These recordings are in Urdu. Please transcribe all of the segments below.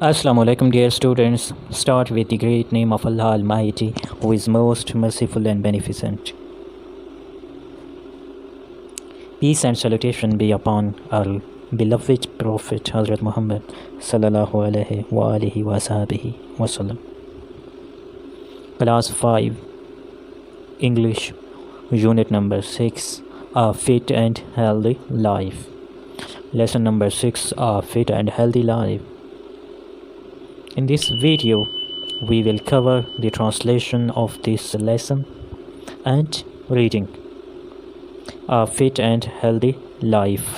Assalamu alaikum, dear students. Start with the great name of Allah Almighty, who is most merciful and beneficent. Peace and salutation be upon our beloved Prophet Hazrat Muhammad sallallahu alaihi wa alihi wa sahbihi wasallam. Class 5 English, Unit number 6, A Fit and Healthy Life. Lesson number 6, A Fit and Healthy Life. In this video, we will cover the translation of this lesson and reading. A Fit and Healthy Life.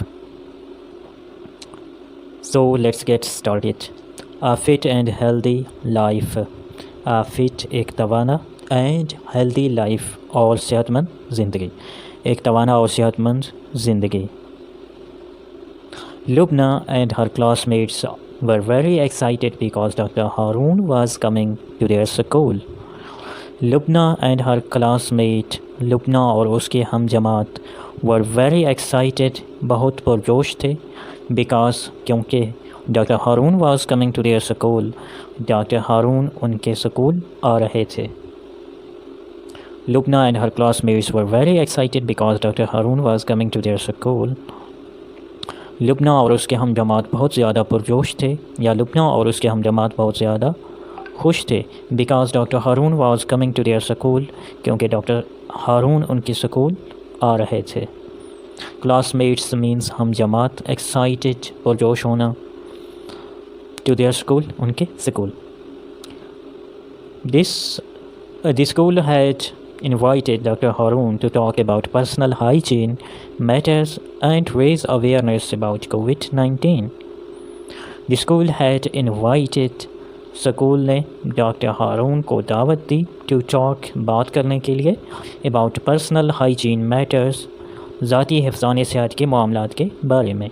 So let's get started. A fit and healthy life. A fit ایک توانا and healthy life اور صحت مند زندگی. ایک توانا اور صحت مند زندگی. Lubna and her classmates were very excited because Dr. Harun was coming to their school. Lubna and her classmate, Lubna اور اس کے ہم جماعت were very excited, بہت پرجوش تھے because کیونکہ Dr. Harun was coming to their school. Dr. Harun ان کے سکول آ رہے تھے. Lubna and her classmates were very excited because Dr. Harun was coming to their school. لبنہ اور اس کے ہم جماعت بہت زیادہ پرجوش تھے یا لبنہ اور اس کے ہم جماعت بہت زیادہ خوش تھے because doctor Harun was coming to their school کیونکہ ڈاکٹر ہارون ان کی سکول آ رہے تھے. کلاس میٹس مینس ہم جماعت, ایکسائٹیڈ پرجوش ہونا, ٹو دیئر سکول ان کے school. The school head invited Dr. Harun to talk about personal hygiene matters and raise awareness about COVID-19. The school had invited school نے ڈاکٹر ہارون کو دعوت دی ٹو ٹاک بات کرنے کے لیے about personal hygiene matters ذاتی حفظان صحت کے معاملات کے بارے میں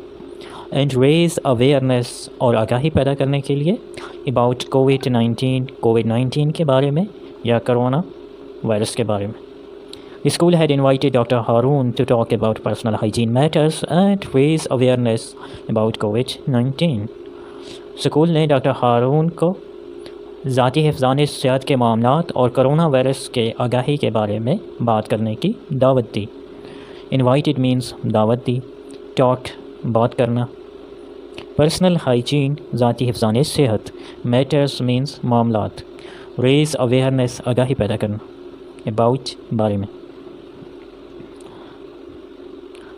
and raise awareness اور آگاہی پیدا کرنے کے لیے about COVID-19 کے بارے میں یا کرونا وائرس کے بارے میں. The school had invited Dr. Harun to talk about personal hygiene matters and raise awareness about COVID-19. School نے ڈاکٹر ہارون کو ذاتی حفظان صحت کے معاملات اور کرونا وائرس کے آگاہی کے بارے میں بات کرنے کی دعوت دی. Invited means دعوت دی, talk بات کرنا, personal hygiene ذاتی حفظان صحت, matters means معاملات, raise awareness آگاہی پیدا کرنا, about بارے میں.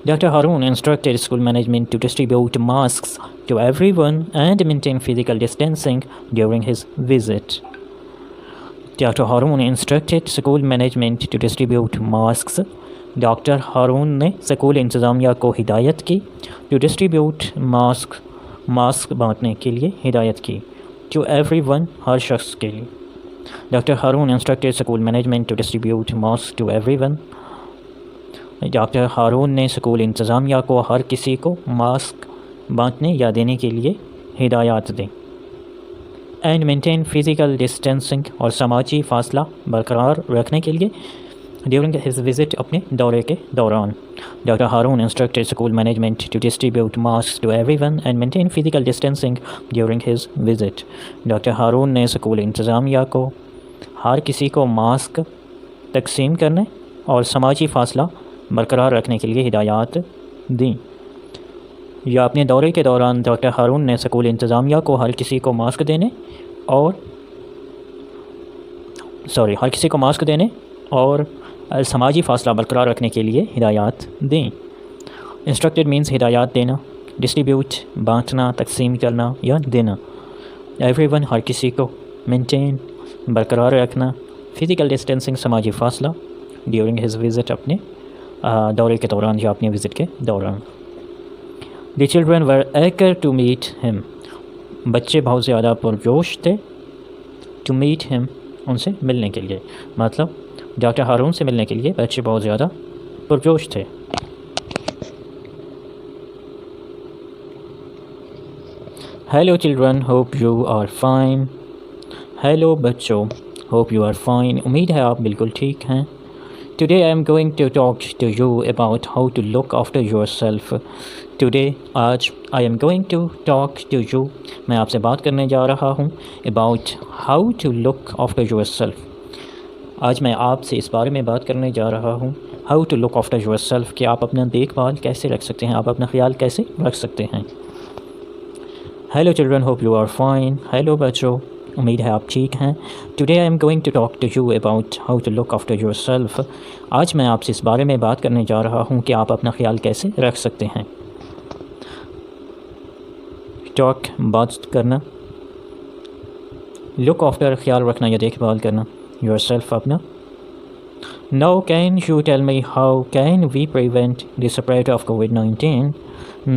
Dr. Harun instructed school management to distribute masks to everyone and maintain physical distancing during his visit. Dr. Harun instructed school management to distribute masks. Doctor Harun نے سکول انتظامیہ کو ہدایت کی to distribute ماسک بانٹنے کے لیے ہدایت کی to everyone ہر شخص کے لیے. Doctor Harun instructed school management to distribute masks to everyone. Doctor Harun نے سکول انتظامیہ کو ہر کسی کو ماسک بانٹنے یا دینے کے لیے ہدایات دیں. اینڈ مینٹین فزیکل ڈسٹینسنگ اور سماجی فاصلہ برقرار رکھنے کے لیے ڈیورنگ ہز وزٹ اپنے دورے کے دوران. Doctor Harun instructed school management to distribute mask to everyone and maintain physical distancing during his visit. Doctor Harun نے سکول انتظامیہ کو ہر کسی کو ماسک تقسیم کرنے اور سماجی فاصلہ برقرار رکھنے کے لیے ہدایات دیں. یا اپنے دورے کے دوران ڈاکٹر ہارون نے سکول انتظامیہ کو ہر کسی کو ماسک دینے اور سماجی فاصلہ برقرار رکھنے کے لیے ہدایات دیں. انسٹرکٹڈ مینس ہدایات دینا, ڈسٹریبیوٹ بانٹنا, تقسیم کرنا یا دینا. ایوری ون ہر کسی کو, مینٹین برقرار رکھنا, فزیکل ڈسٹینسنگ سماجی فاصلہ, ڈیورنگ ہز وزٹ اپنے دورے کے دوران یا اپنے وزٹ کے دوران. The children were eager to meet him, بچے بہت زیادہ پرجوش تھے ٹو میٹ ہم ان سے ملنے کے لیے, مطلب ڈاکٹر ہارون سے ملنے کے لیے بچے بہت زیادہ پرجوش تھے. Hello children, hope you are fine. Hello بچوں, ہوپ یو آر فائن, امید ہے آپ بالکل ٹھیک ہیں. Today I am going to talk to you about how to look after yourself. Today آج I am going to talk to you میں آپ سے بات کرنے جا رہا ہوں about how to look after yourself. آج میں آپ سے اس بارے میں بات کرنے جا رہا ہوں how to look after yourself کہ آپ اپنا دیکھ بھال کیسے رکھ سکتے ہیں، آپ اپنا خیال کیسے رکھ سکتے ہیں. Hello children, hope you are fine. Hello بچوں، امید ہے آپ ٹھیک ہیں. Today I am going to talk to you about how to look after yourself. آج میں آپ سے اس بارے میں بات کرنے جا رہا ہوں کہ آپ اپنا خیال کیسے رکھ سکتے ہیں. ٹاک بات کرنا، لک آفٹر خیال رکھنا یا دیکھ بھال کرنا، یور سیلف اپنا. Now can you tell me how can we prevent the spread of COVID-19?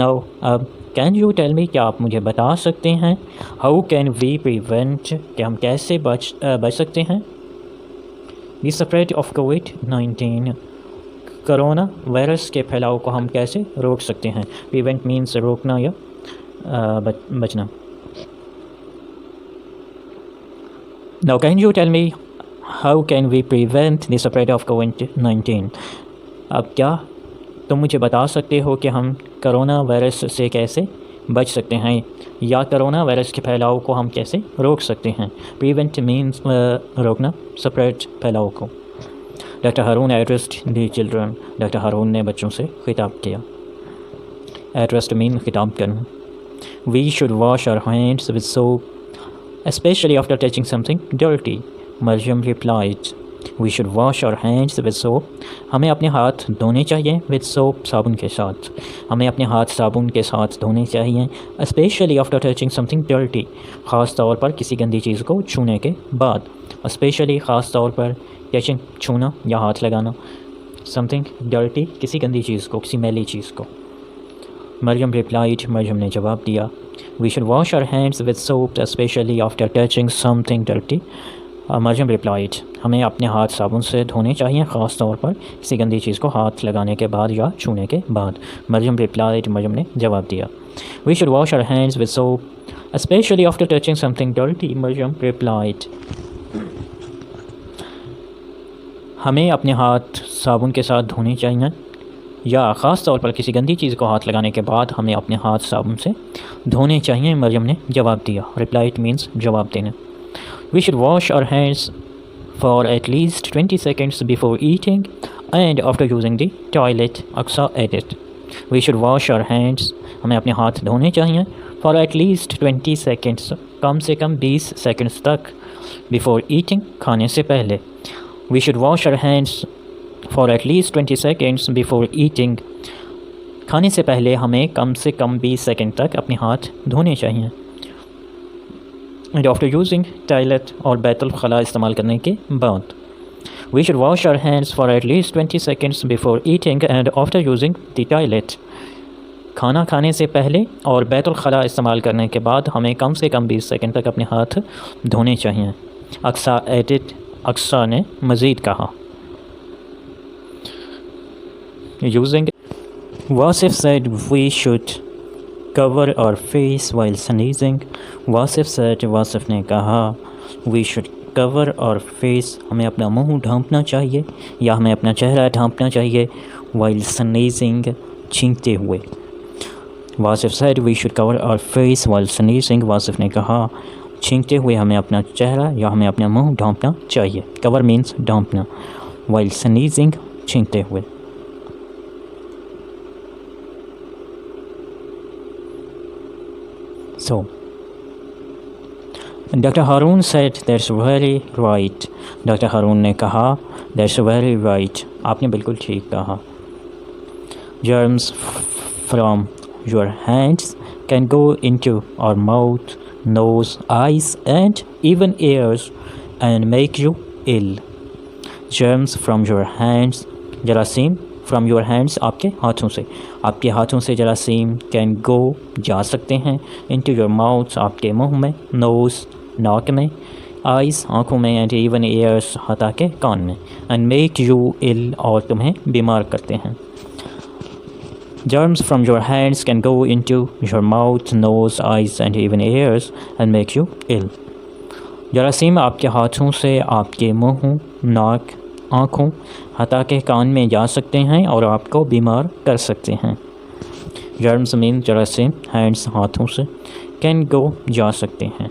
Now اب can you tell me کیا آپ مجھے بتا سکتے ہیں how can we prevent کہ ہم کیسے بچ سکتے ہیں the spread of COVID-19 corona virus کے پھیلاؤ کو ہم کیسے روک سکتے ہیں. prevent means روکنا یا بچنا. Now can you tell me how can we prevent the spread of COVID-19? اب کیا تم مجھے بتا سکتے ہو کہ ہم کرونا وائرس سے کیسے بچ سکتے ہیں یا کرونا وائرس کے پھیلاؤ کو ہم کیسے روک سکتے ہیں. prevent means روکنا، spread پھیلاؤ کو. ڈاکٹر ہارون ایڈریسڈ دی چلڈرن، ڈاکٹر ہارون نے بچوں سے خطاب کیا. ایڈریسڈ مین خطاب کرنا. We should wash our hands with soap, especially after touching something dirty. Maryam replied, We should wash our hands with soap. ہمیں اپنے ہاتھ دھونے چاہیے with soap صابن کے ساتھ. ہمیں اپنے ہاتھ صابن کے ساتھ دھونے چاہیے especially after touching something dirty. خاص طور پر کسی گندی چیز کو چھونے کے بعد. especially خاص طور پر touching چھونا یا ہاتھ لگانا. something dirty کسی گندی چیز کو، کسی میلی چیز کو. مریم replied, مریم نے جواب دیا. We should wash our hands with soap especially after touching something dirty. Maryam replied, ہمیں اپنے ہاتھ صابن سے دھونے چاہیے خاص طور پر کسی گندی چیز کو ہاتھ لگانے کے بعد یا چھونے کے بعد. مریم replied, مریم نے جواب دیا. We should wash our hands with soap especially after touching something dirty. Maryam replied, ہمیں اپنے ہاتھ صابن کے ساتھ دھونے چاہیے یا خاص طور پر کسی گندی چیز کو ہاتھ لگانے کے بعد ہمیں اپنے ہاتھ صابن سے دھونے چاہیے. مریم نے جواب دیا. replied means جواب دینا. We should wash our hands for at least 20 seconds before eating and after using the toilet. Aqsa edit. We should wash our hands. ہمیں اپنے ہاتھ دھونے چاہیے for at least 20 seconds. کم سے کم 20 seconds تک. before eating کھانے سے پہلے. We should wash our hands for at least 20 seconds before eating. کھانے سے پہلے ہمیں کم سے کم 20 سیکنڈ تک اپنے ہاتھ دھونے چاہیے. and after using toilet اور بیت الخلاء استعمال کرنے کے بعد. We should wash our hands for at least 20 seconds before eating and after using the toilet. کھانا کھانے سے پہلے اور بیت الخلاء استعمال کرنے کے بعد ہمیں کم سے کم 20 سیکنڈ تک اپنے ہاتھ دھونے چاہیے. اقصا ایڈٹ. اقصا نے مزید کہا. Using Wasif said we should cover our face while sneezing. Wasif said, Wasif نے کہا we should cover our face, ہمیں اپنا منہ ڈھانپنا چاہیے یا ہمیں اپنا چہرہ ڈھانپنا چاہیے while sneezing چھینکتے ہوئے. Wasif said we should cover our face while sneezing. Wasif نے کہا چھینکتے ہوئے ہمیں اپنا چہرہ یا ہمیں اپنا منہ ڈھانپنا چاہیے. cover means ڈھانپنا. while sneezing چھینکتے ہوئے. So, Dr. Haroon said that's very right. Dr. Haroon نے کہا that's very right. آپ نے بالکل ٹھیک کہا. Germs from your hands can go into our mouth, nose, eyes and even ears and make you ill. Germs from your hands, جراثیم فرام یور ہینڈس آپ کے ہاتھوں سے، آپ کے ہاتھوں سے جراثیم کین گو جا سکتے ہیں انٹو یور ماؤتھ آپ کے منہ میں، نوز ناک میں، آئیز آنکھوں میں، اینڈ ایون ایئرس حتیٰ کہ کان میں، اینڈ میک یو ال اور تمہیں بیمار کرتے ہیں. Germs from your hands can go into your mouth, nose, eyes and even ears and make you ill. جراثیم آپ کے ہاتھوں سے آپ کے منہ، ناک، آنکھوں حتیٰ کہ کان میں جا سکتے ہیں اور آپ کو بیمار کر سکتے ہیں. جرمز مین جراثیم. ہینڈس ہاتھوں سے. کین گو جا سکتے ہیں.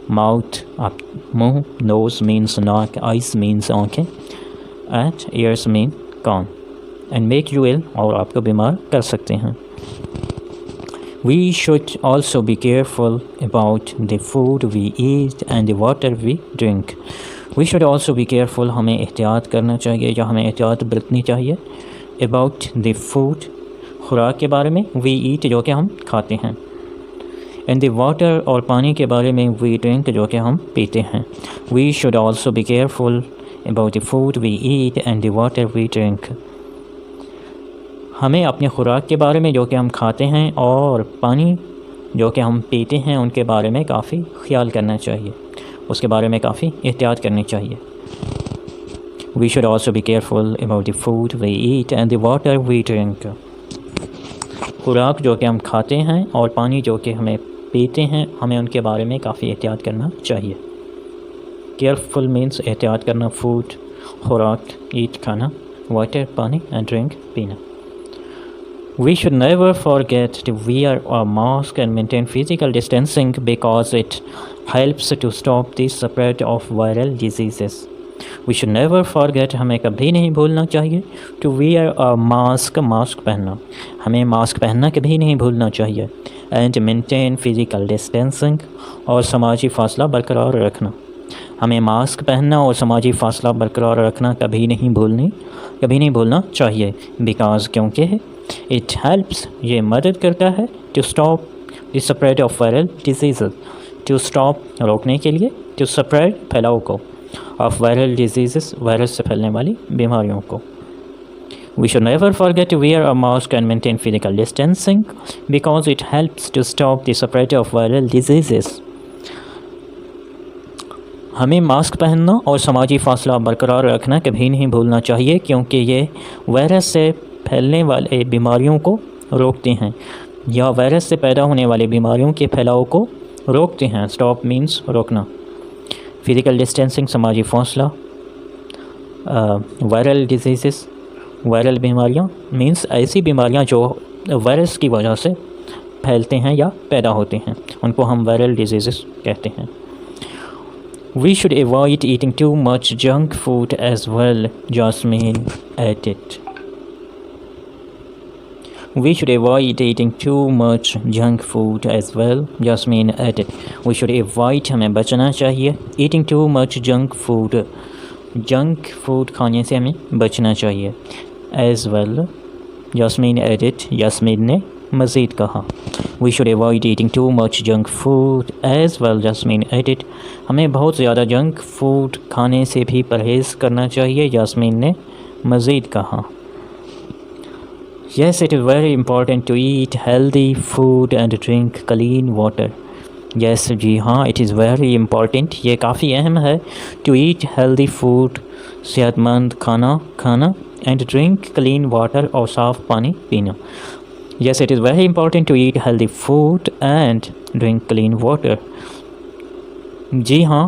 ماؤتھ آپ منہ. نوز مینس ناک. آئیز مینس آنکھیں. اینڈ ایئرس مین کان. اینڈ میک یو ایل اور آپ کو بیمار کر سکتے ہیں. We should also be careful about the food we eat and the water we drink. We should also be careful. ہمیں احتیاط کرنا چاہیے یا ہمیں احتیاط برتنی چاہیے. About the food خوراک کے بارے میں. We eat جو کہ ہم کھاتے ہیں. And the water اور پانی کے بارے میں. We drink جو کہ ہم پیتے ہیں. We should also be careful about the food we eat and the water we drink. ہمیں اپنے خوراک کے بارے میں جو کہ ہم کھاتے ہیں اور پانی جو کہ ہم پیتے ہیں ان کے بارے میں کافی خیال کرنا چاہیے. اس کے بارے میں کافی احتیاط کرنی چاہیے. We should also be careful about the food we eat and the water we drink. خوراک جو کہ ہم کھاتے ہیں اور پانی جو کہ ہمیں پیتے ہیں ہمیں ان کے بارے میں کافی احتیاط کرنا چاہیے. کیئرفل مینس احتیاط کرنا. فوڈ خوراک. ایٹ کھانا. واٹر پانی. اینڈ ڈرنک پینا. We should never forget to wear a mask and maintain physical distancing because it helps to stop the spread of viral diseases. We should never forget. ہمیں کبھی نہیں بھولنا چاہیے. To wear a mask. Mask پہننا. ہمیں ماسک پہننا کبھی نہیں بھولنا چاہیے. And maintain physical distancing. اور سماجی فاصلہ برقرار رکھنا. ہمیں ماسک پہننا اور سماجی فاصلہ برقرار رکھنا کبھی نہیں بھولنا چاہیے. Because کیونکہ it helps یہ مدد کرتا ہے. to stop the spread of viral diseases. to stop روکنے کے لیے. to spread پھیلاؤ کو. of viral diseases وائرس سے پھیلنے والی بیماریوں کو. We should never forget to wear a mask and maintain physical distancing because it helps to stop the spread of viral diseases. ہمیں ماسک پہننا اور سماجی فاصلہ برقرار رکھنا کبھی نہیں بھولنا چاہیے کیونکہ یہ وائرس سے پھیلنے والے بیماریوں کو روکتے ہیں یا وائرس سے پیدا ہونے والی بیماریوں کے پھیلاؤ کو روکتے ہیں. اسٹاپ مینس روکنا. فزیکل ڈسٹینسنگ سماجی فاصلہ. وائرل ڈیزیزز وائرل بیماریاں مینس ایسی بیماریاں جو وائرس کی وجہ سے پھیلتے ہیں یا پیدا ہوتے ہیں ان کو ہم وائرل ڈیزیزز کہتے ہیں. We should avoid eating too much junk food as well. Jasmine added. We should avoid eating too much junk food as well. Jasmine added. We should avoid ہمیں بچنا چاہیے. Eating too much junk food. Junk food کھانے سے ہمیں بچنا چاہیے. As well. Jasmine added. Jasmine نے مزید کہا. We should avoid eating too much junk food as well. Jasmine added. ہمیں بہت زیادہ جنک فوڈ کھانے سے بھی پرہیز کرنا چاہیے. یاسمین نے مزید کہا. Yes, it is very important to eat healthy food and drink clean water. Yes, جی ہاں, it is very important. یہ کافی اہم ہے. To eat healthy food صحت مند کھانا کھانا and drink clean water اور صاف پانی پینا. Yes, it is very important to eat healthy food and drink clean water. جی ہاں,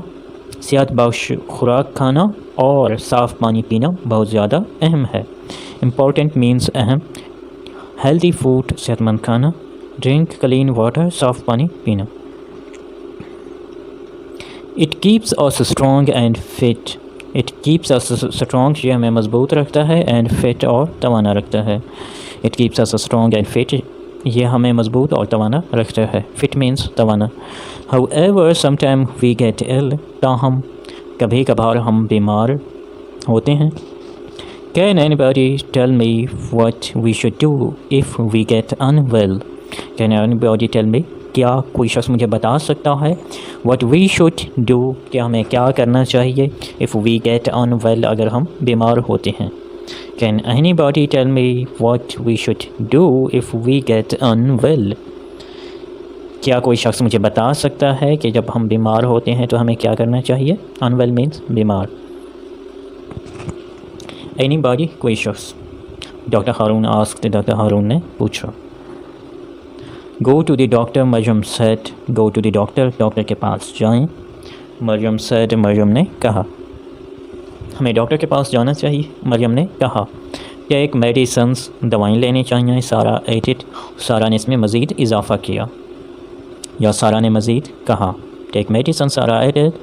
صحت بخش خوراک کھانا اور صاف پانی پینا بہت زیادہ اہم ہے. Important means اہم. Healthy food صحت مند کھانا. Drink clean water صاف پانی پینا. It keeps us strong and fit. It keeps us strong یہ ہمیں مضبوط رکھتا ہے and fit اور توانا رکھتا ہے. It keeps us strong and fit یہ ہمیں مضبوط اور توانا رکھتا ہے. Fit means توانا. However, sometimes we get ill. تاہم کبھی کبھار ہم بیمار ہوتے ہیں. Can anybody tell me what we should do if we get unwell? Can anybody tell me کیا کوئی شخص مجھے بتا سکتا ہے what we should do کہ ہمیں کیا کرنا چاہیے if we get unwell اگر ہم بیمار ہوتے ہیں. Can anybody tell me what we should do if we get unwell? کیا کوئی شخص مجھے بتا سکتا ہے کہ جب ہم بیمار ہوتے ہیں تو ہمیں کیا کرنا چاہیے. Unwell means بیمار. Anybody کوئی شخص. Doctor Harun asked doctor Harun نے پوچھا. Go to the doctor, Maryam said. Go to the doctor, doctor کے پاس جائیں. مریم said مریم نے کہا. ہمیں ڈاکٹر کے پاس جانا چاہیے. مریم نے کہا. ٹیک میڈیسنس, دوائیں لینی چاہیے. سارا ایڈڈ, سارا نے اس میں مزید اضافہ کیا یا سارا نے مزید کہا. ٹیک میڈیسن, سارا ایڈڈ,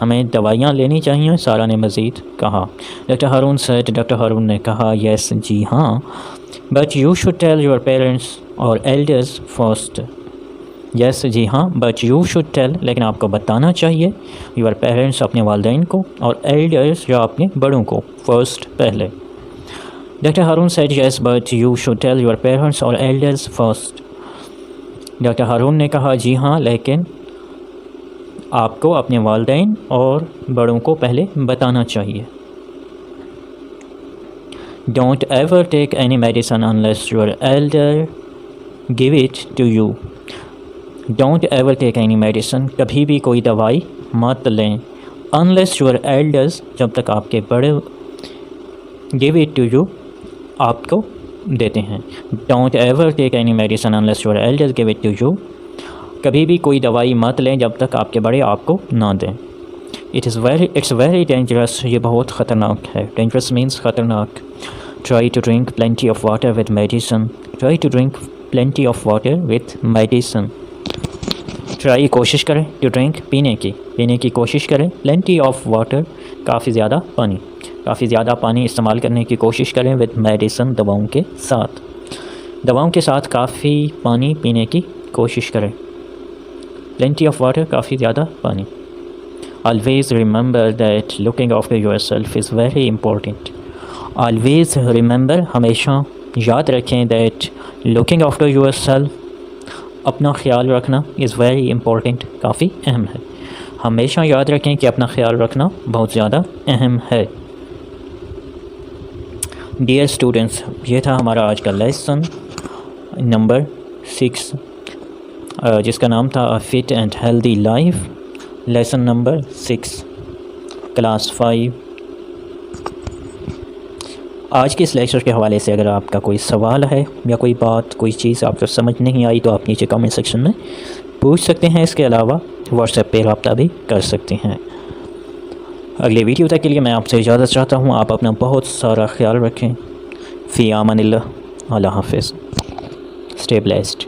ہمیں دوائیاں لینی چاہیے. سارا نے مزید کہا. Doctor Harun said, doctor Harun نے کہا. یس, جی ہاں. But you should tell your parents اور ایلڈرز فرسٹ. یس, جی ہاں. بٹ یو شوڈ ٹیل, لیکن آپ کو بتانا چاہیے. یور پیرنٹس, اپنے والدین کو, اور ایلڈرز, یا اپنے بڑوں کو, فرسٹ, پہلے. Doctor Harun said. Yes, but you should tell your parents اور ایلڈرز فرسٹ. ڈاکٹر ہارون نے کہا. جی ہاں, لیکن آپ کو اپنے والدین اور بڑوں کو پہلے بتانا چاہیے. Don't ever take any medicine unless your elder give it to you. Don't ever take any medicine, کبھی بھی کوئی دوائی مت لیں. انلیس یور ایلڈرز, جب تک آپ کے بڑے, گیو اٹ ٹو یو, آپ کو دیتے ہیں. Don't ever take any medicine unless your elders give it to you. کبھی بھی کوئی دوائی مت لیں جب تک آپ کے بڑے آپ کو نہ دیں. اٹس ویری ڈینجرس, یہ بہت خطرناک ہے. ڈینجرس مینس خطرناک. Try to drink plenty of water with medicine. Try to drink plenty of water with medicine. Try, کوشش کریں, ٹو ڈرنک, پینے کی کوشش کریں. پلینٹی آف واٹر, کافی زیادہ پانی. کافی زیادہ پانی استعمال کرنے کی کوشش کریں. وتھ میڈیسن, دواؤں کے ساتھ. دواؤں کے ساتھ کافی پانی پینے کی کوشش کریں. پلینٹی آف واٹر, کافی زیادہ پانی. Always remember that looking after your self is very important. Always remember, ہمیشہ یاد رکھیں. That looking after your self, اپنا خیال رکھنا, از ویری امپورٹنٹ, کافی اہم ہے. ہمیشہ یاد رکھیں کہ اپنا خیال رکھنا بہت زیادہ اہم ہے. ڈیئر اسٹوڈنٹس, یہ تھا ہمارا آج کا لیسن نمبر 6, جس کا نام تھا fit and healthy life. Lesson number 6, class 5. آج کے اس لیکچر کے حوالے سے اگر آپ کا کوئی سوال ہے یا کوئی بات, کوئی چیز آپ کو سمجھ نہیں آئی, تو آپ نیچے کامنٹ سیکشن میں پوچھ سکتے ہیں. اس کے علاوہ واٹس ایپ پہ رابطہ بھی کر سکتے ہیں. اگلے ویڈیو تک کے لیے میں آپ سے اجازت چاہتا ہوں. آپ اپنا بہت سارا خیال رکھیں. فی امان اللہ. اللہ حافظ. Stay blessed.